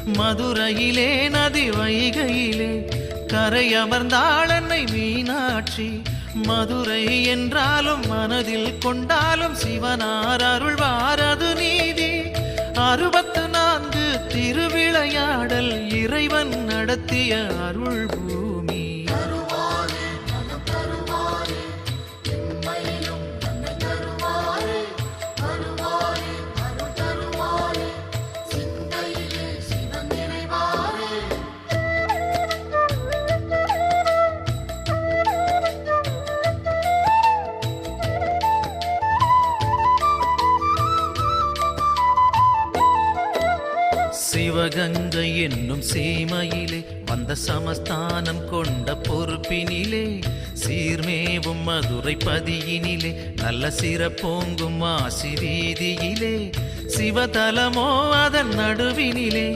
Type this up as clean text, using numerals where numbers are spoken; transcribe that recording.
மதுரையிலே நதி வைகையிலே கரை அமர்ந்தாள் அன்னை மீனாட்சி. மதுரை என்றாலும் மனதில் கொண்டாலும் சிவனார் அருள்வாரது நீதி. 64 திருவிளையாடல் இறைவன் நடத்திய அருள் பூமி. சிவகங்கை என்னும் சீமையிலே வந்த சமஸ்தானம் கொண்ட பொறுப்பினிலே சீர்மேவும் மதுரை பதியினிலே நல்ல சிறப்போங்கும் மாசி வீதியிலே சிவதலமோ அதன் நடுவினிலே